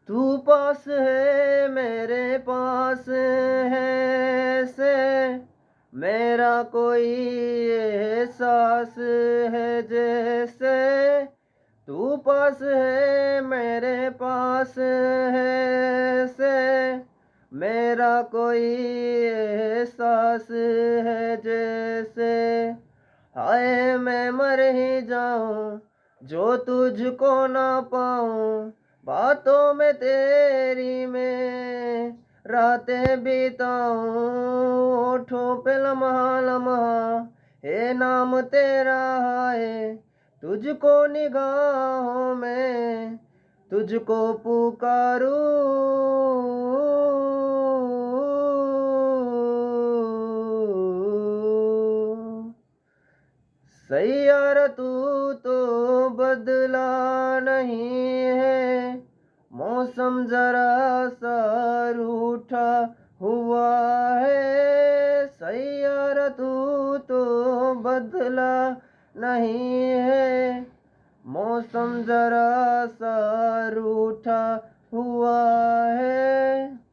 तू पास है मेरे पास है से मेरा कोई एहसास है जैसे तू पास है मेरे पास है से मेरा कोई एहसास है जैसे हाय मैं मर ही जाऊं जो तुझको ना पाऊं बातों में तेरी में रातें बिताऊं होठों पे लम्हा लम्हा हे नाम तेरा है तुझको निगाहों में तुझको पुकारूं सैयारा तू तो बदला नहीं है मौसम जरा सा रूठा हुआ है सैयारा तू तो बदला नहीं है मौसम जरा सा रूठा हुआ है।